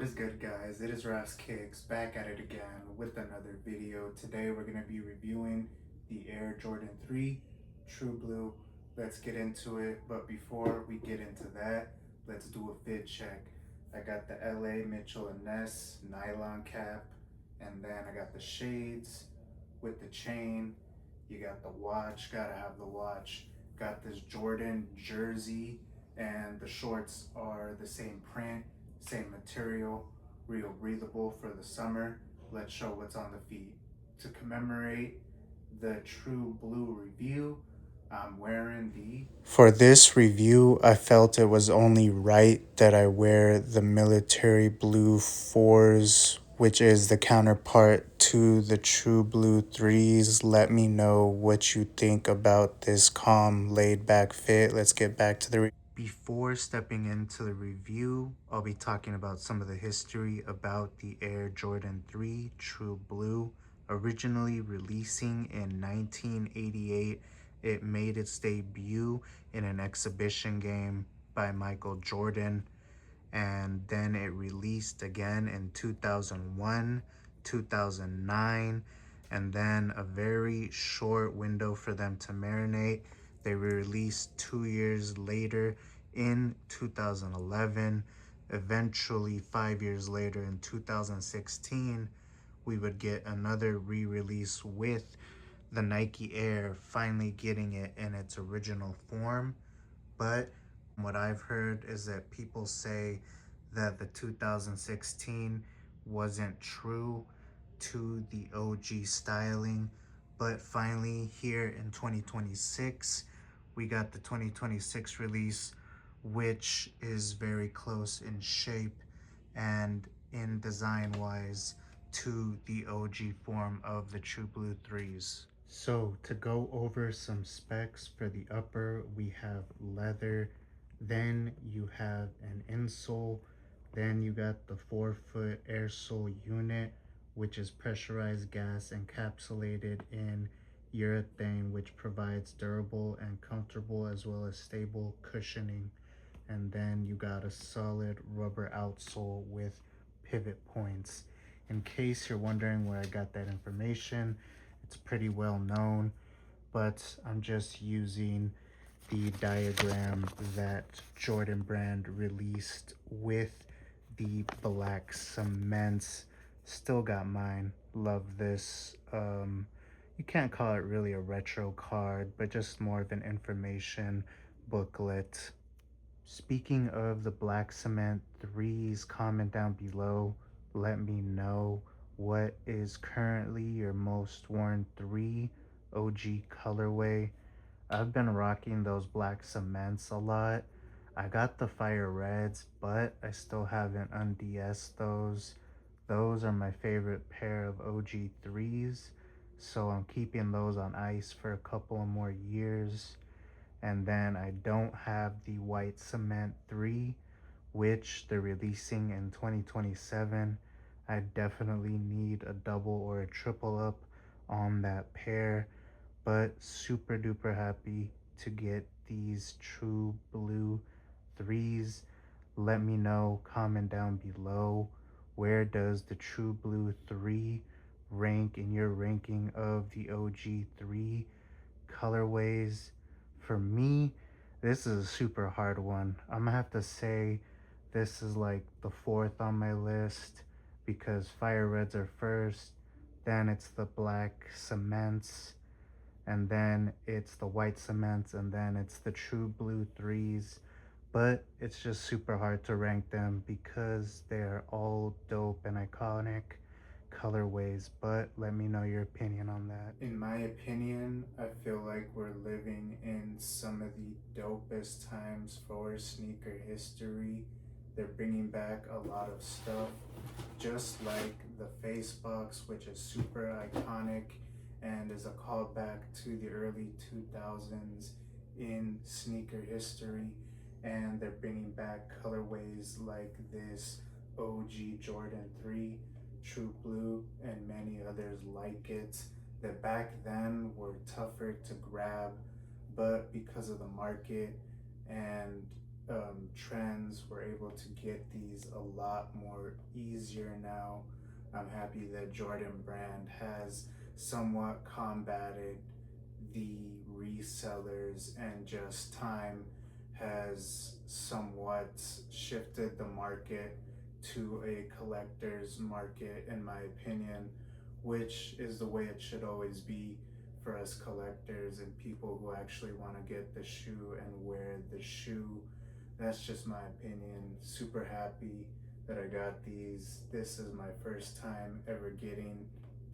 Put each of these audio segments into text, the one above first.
is good, guys? It is Raf's Kicks back at it again with another video. Today we're going to be reviewing the Air Jordan 3 True Blue. Let's get into it, but before we get into that, let's do a fit check. I got the LA Mitchell and Ness nylon cap, and then I got the shades with the chain. You got the watch, gotta have the watch. Got this Jordan jersey, and the shorts are the same print, same material, real breathable for the summer. Let's show what's on the feet. To commemorate the True Blue review, I'm wearing the... For this review, I felt it was only right that I wear the military blue 4s, which is the counterpart to the True Blue 3s. Let me know what you think about this calm, laid back fit. Let's get back to the Before stepping into the review, I'll be talking about some of the history about the Air Jordan 3 True Blue. Originally releasing in 1988, it made its debut in an exhibition game by Michael Jordan, and then it released again in 2001, 2009, and then a very short window for them to marinate. They were released 2 years later in 2011. Eventually, 5 years later in 2016, we would get another re-release with the Nike Air, finally getting it in its original form. But what I've heard is that people say that the 2016 wasn't true to the OG styling, but finally here in 2026, we got the 2026 release, which is very close in shape and in design wise to the OG form of the True Blue 3s. So to go over some specs, for the upper, we have leather, then you have an insole, then you got the 4-foot air sole unit, which is pressurized gas encapsulated in urethane, which provides durable and comfortable as well as stable cushioning. And then you got a solid rubber outsole with pivot points. In case you're wondering where I got that information, it's pretty well known, but I'm just using the diagram that Jordan Brand released with the black cements. Still got mine. Love this. You can't call it really a retro card, but just more of an information booklet. Speaking of the black cement 3s, comment down below. Let me know what is currently your most worn 3 OG colorway. I've been rocking those black cements a lot. I got the fire reds, but I still haven't unds those. Those are my favorite pair of OG 3s, so I'm keeping those on ice for a couple more years. And then I don't have the white cement 3, which they're releasing in 2027. I definitely need a double or a triple up on that pair, but super duper happy to get these True Blue 3s. Let me know, comment down below, where does the True Blue 3 rank in your ranking of the OG 3 colorways? For me, this is a super hard one. I'm gonna have to say this is like the fourth on my list, because fire reds are first, then it's the black cements, and then it's the white cements, and then it's the True Blue 3s. But it's just super hard to rank them because they're all dope and iconic colorways. But let me know your opinion on that. In my opinion, I feel like we're living in some of the dopest times for sneaker history. They're bringing back a lot of stuff, just like the face box, which is super iconic and is a callback to the early 2000s in sneaker history. And they're bringing back colorways like this OG Jordan 3 True Blue and many others like it, that back then were tougher to grab, but because of the market and trends. We're able to get these a lot more easier now. I'm happy that Jordan Brand has somewhat combated the resellers, and just time has somewhat shifted the market to a collector's market, in my opinion, which is the way it should always be for us collectors and people who actually want to get the shoe and wear the shoe. That's just my opinion. Super happy that I got these. This is my first time ever getting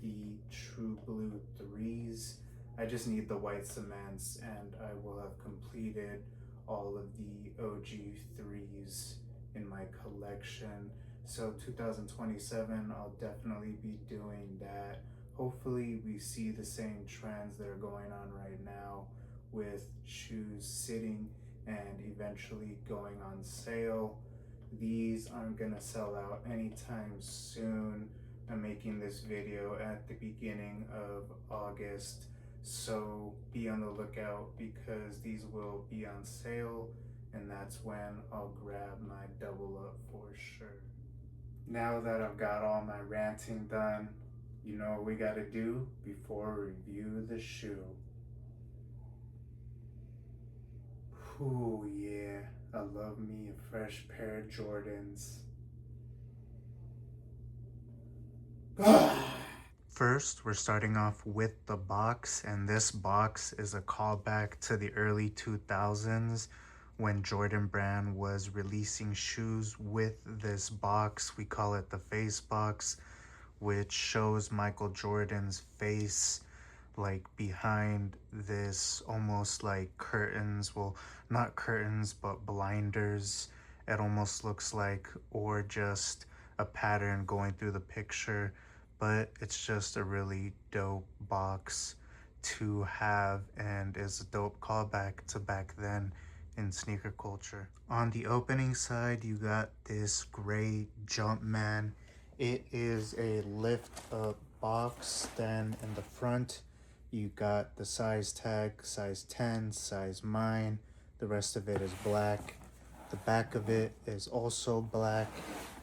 the True Blue 3s. I just need the white cements and I will have completed all of the OG 3s in my collection. So 2027, I'll definitely be doing that. Hopefully we see the same trends that are going on right now with shoes sitting and eventually going on sale. These aren't gonna sell out anytime soon. I'm making this video at the beginning of August, so be on the lookout because these will be on sale, and that's when I'll grab my double up for sure. Now that I've got all my ranting done, you know what we gotta do before we review the shoe. Ooh, yeah, I love me a fresh pair of Jordans. First, we're starting off with the box, and this box is a callback to the early 2000s when Jordan Brand was releasing shoes with this box. We call it the face box, which shows Michael Jordan's face like behind this almost like curtains, well, not curtains but blinders, it almost looks like, or just a pattern going through the picture. But it's just a really dope box to have and is a dope callback to back then in sneaker culture. On the opening side, you got this gray Jumpman. It is a lift up box. Then in the front, you got the size tag, size 10, size mine. The rest of it is black. The back of it is also black.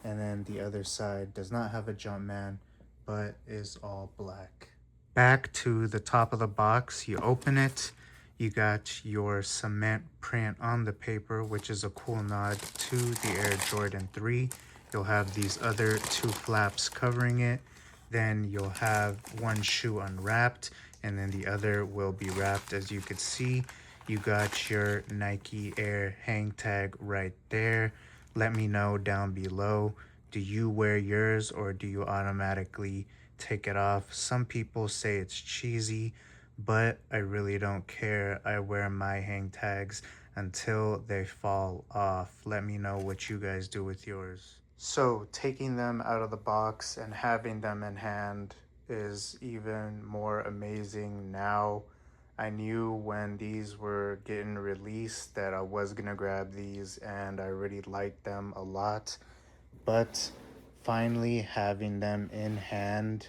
And then the other side does not have a Jumpman, but is all black. Back to the top of the box, you open it. You got your cement print on the paper, which is a cool nod to the Air Jordan 3. You'll have these other two flaps covering it. Then you'll have one shoe unwrapped, and then the other will be wrapped. As you could see, you got your Nike Air hang tag right there. Let me know down below, do you wear yours or do you automatically take it off? Some people say it's cheesy, but I really don't care. I wear my hang tags until they fall off. Let me know what you guys do with yours. So taking them out of the box and having them in hand is even more amazing now. I knew when these were getting released that I was gonna grab these, and I really liked them a lot. But finally having them in hand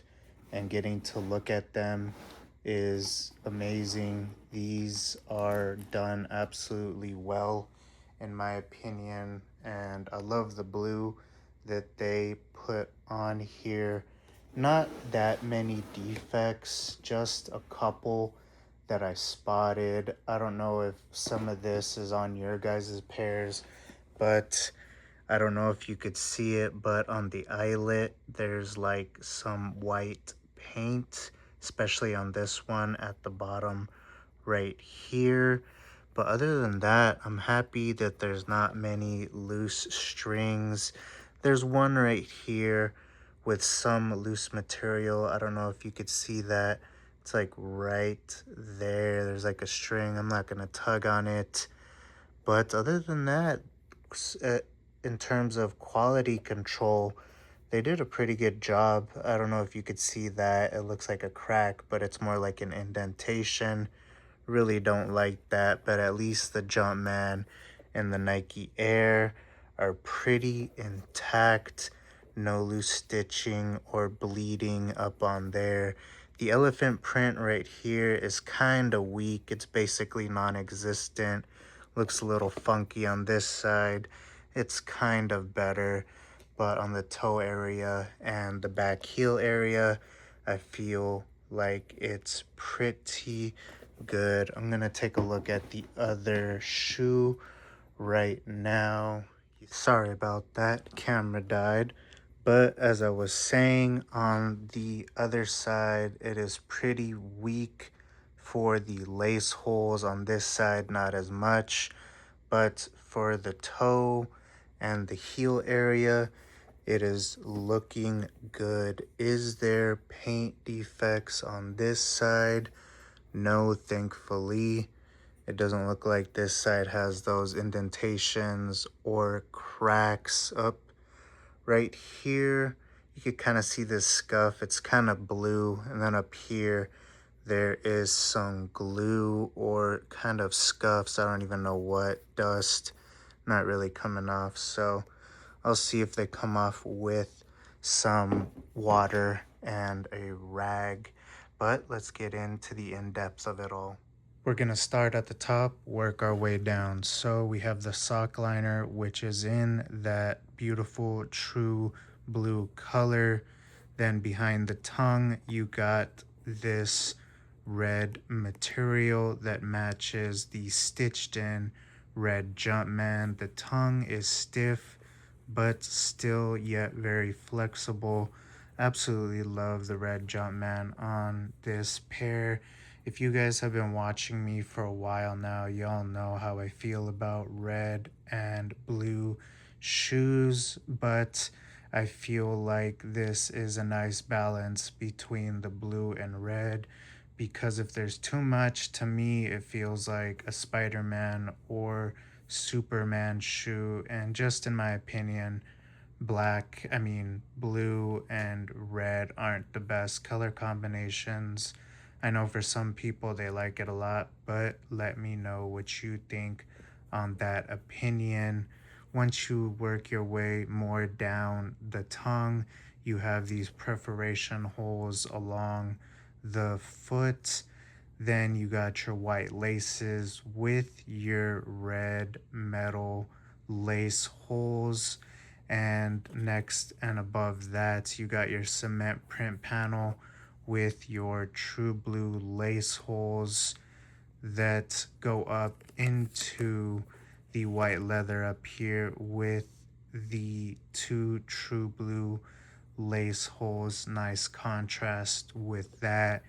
and getting to look at them is amazing. These are done absolutely well in my opinion, and I love the blue that they put on here. Not that many defects, just a couple that I spotted. I don't know if some of this is on your guys' pairs, but I don't know if you could see it, but on the eyelet, there's like some white paint, especially on this one at the bottom right here. But other than that, I'm happy that there's not many loose strings. There's one right here with some loose material. I don't know if you could see that. It's like right there. There's like a string. I'm not going to tug on it. But other than that, in terms of quality control, they did a pretty good job. I don't know if you could see that. It looks like a crack, but it's more like an indentation. Really don't like that, but at least the Jumpman and the Nike Air are pretty intact. No loose stitching or bleeding up on there. The elephant print right here is kind of weak. It's basically non-existent. Looks a little funky on this side. It's kind of better, but on the toe area and the back heel area, I feel like it's pretty good. I'm gonna take a look at the other shoe right now. Sorry about that, camera died. But as I was saying, on the other side, it is pretty weak for the lace holes. On this side, not as much. But for the toe and the heel area, it is looking good. Is there paint defects on this side? No, thankfully. It doesn't look like this side has those indentations or cracks. Up right here, you could kind of see this scuff. It's kind of blue. And then up here, there is some glue or kind of scuffs. I don't even know what. Dust not really coming off. So I'll see if they come off with some water and a rag. But let's get into the in-depth of it all. We're going to start at the top, work our way down. So we have the sock liner, which is in that beautiful true blue color. Then behind the tongue, you got this red material that matches the stitched in red Jumpman. The tongue is stiff, but still yet very flexible. Absolutely love the red Jumpman on this pair. If you guys have been watching me for a while now, y'all know how I feel about red and blue shoes, but I feel like this is a nice balance between the blue and red, because if there's too much, to me it feels like a Spider-Man or Superman shoe. And just in my opinion, blue and red aren't the best color combinations. I know for some people they like it a lot, but let me know what you think on that opinion. Once you work your way more down the tongue, you have these perforation holes along the foot. Then you got your white laces with your red metal lace holes. And next and above that, you got your cement print panel with your true blue lace holes that go up into the white leather up here with the two true blue lace holes. Nice contrast with that.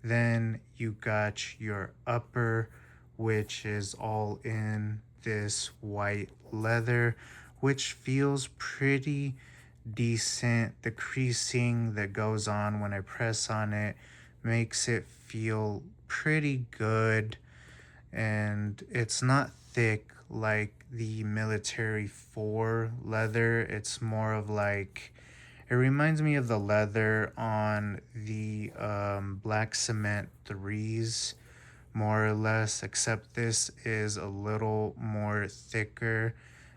Then you got your upper, which is all in this white leather, which feels pretty decent. The creasing that goes on when I press on it makes it feel pretty good, and it's not thick like the military 4 leather. It's more of like, it reminds me of the leather on the black cement 3s, more or less, except this is a little more thicker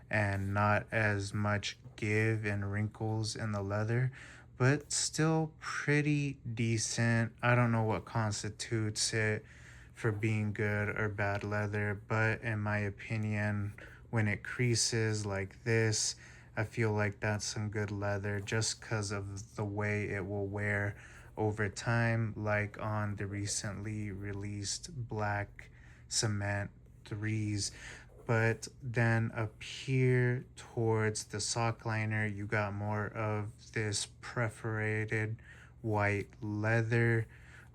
and not as much give and wrinkles in the leather, but still pretty decent. I don't know what constitutes it for being good or bad leather, but in my opinion, when it creases like this, I feel like that's some good leather just because of the way it will wear over time, like on the recently released black cement 3s. But then up here towards the sock liner, you got more of this perforated white leather,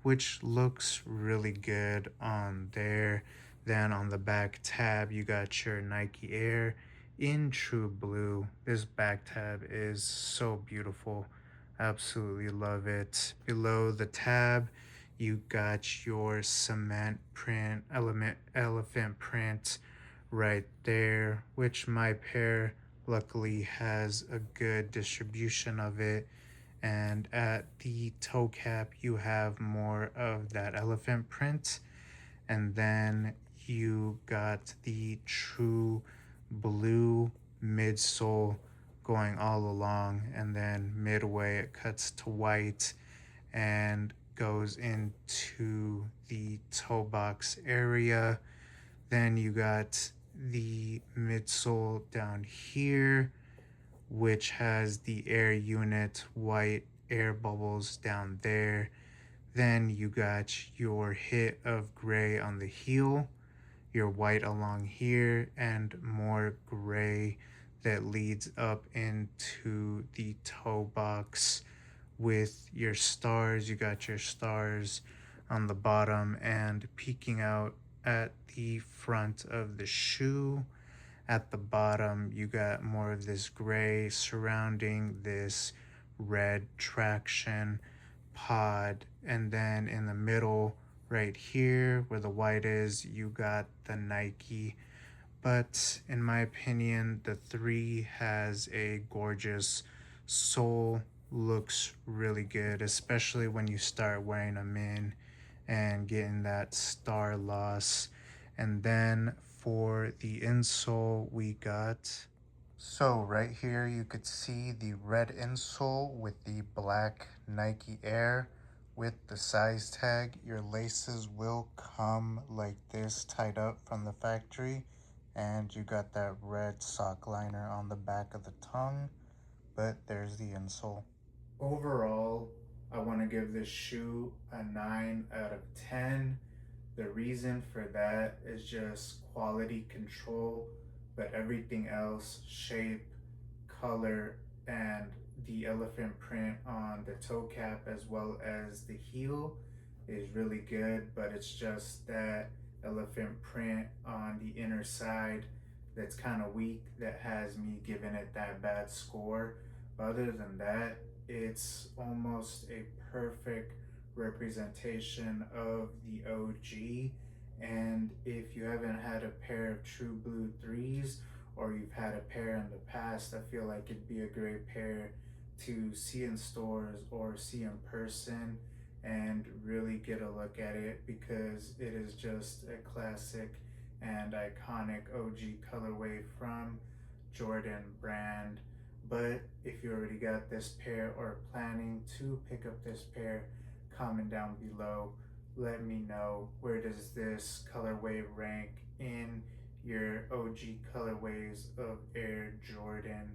which looks really good on there. Then on the back tab, you got your Nike Air in true blue. This back tab is so beautiful. Absolutely love it. Below the tab, you got your cement print, elephant print right there, which my pair luckily has a good distribution of it. And at the toe cap, you have more of that elephant print. And then you got the true blue midsole going all along, and then midway it cuts to white and goes into the toe box area. Then you got the midsole down here, which has the air unit white air bubbles down there. Then you got your hit of gray on the heel, your white along here, and more gray that leads up into the toe box with your stars. You got your stars on the bottom and peeking out at the front of the shoe. At the bottom, you got more of this gray surrounding this red traction pod. And then in the middle, right here where the white is, you got the Nike. But in my opinion, the 3 has a gorgeous sole, looks really good, especially when you start wearing them in and getting that star loss. And then for the insole, we got, so right here you could see the red insole with the black Nike Air with the size tag. Your laces will come like this, tied up from the factory, and you got that red sock liner on the back of the tongue. But there's the insole. Overall, I want to give this shoe a 9 out of 10. The reason for that is just quality control, but everything else, shape, color, and the elephant print on the toe cap as well as the heel is really good, but it's just that elephant print on the inner side that's kind of weak that has me giving it that bad score. But other than that, it's almost a perfect representation of the OG. And if you haven't had a pair of True Blue 3s, or you've had a pair in the past, I feel like it'd be a great pair to see in stores or see in person and really get a look at it, because it is just a classic and iconic OG colorway from Jordan brand. But if you already got this pair or planning to pick up this pair, comment down below. Let me know, where does this colorway rank in your OG colorways of Air Jordan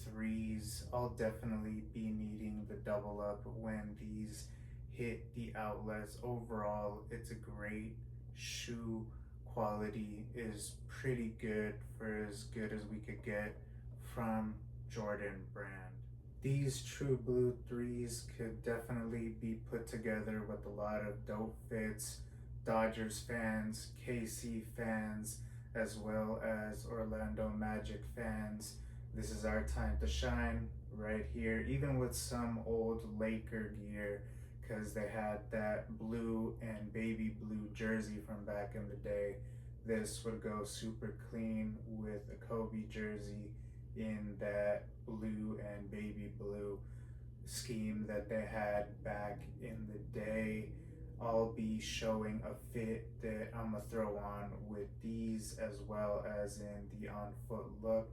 3s. I'll definitely be needing the double up when these hit the outlets. Overall, it's a great shoe. Quality is pretty good, for as good as we could get from Jordan brand. These True Blue 3s could definitely be put together with a lot of dope fits. Dodgers fans, KC fans, as well as Orlando Magic fans. This is our time to shine right here, even with some old Laker gear, because they had that blue and baby blue jersey from back in the day. This would go super clean with a Kobe jersey in that blue and baby blue scheme that they had back in the day. I'll be showing a fit that I'm gonna throw on with these, as well as in the on foot look,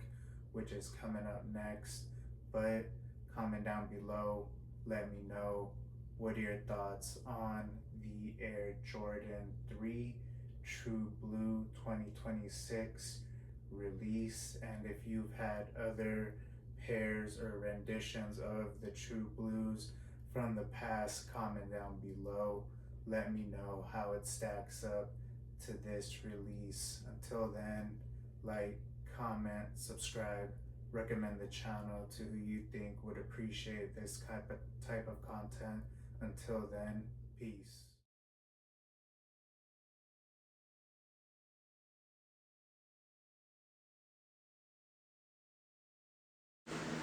which is coming up next. But comment down below, let me know, what are your thoughts on the Air Jordan 3 True Blue 2026 release, and if you've had other pairs or renditions of the True Blues from the past, comment down below. Let me know how it stacks up to this release. Until then, like, comment, subscribe, recommend the channel to who you think would appreciate this type of content. Until then, peace.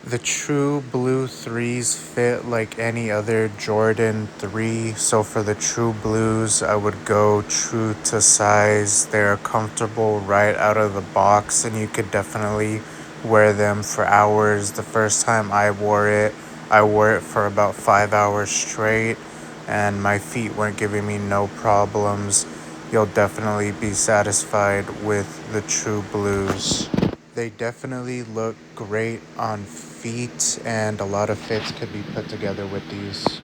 The True Blue 3s fit like any other Jordan 3. So for the True Blues, I would go true to size. They're comfortable right out of the box, and you could definitely wear them for hours. The first time I wore it for about 5 hours straight, and my feet weren't giving me no problems. You'll definitely be satisfied with the True Blues. They definitely look great on feet, and a lot of fits could be put together with these.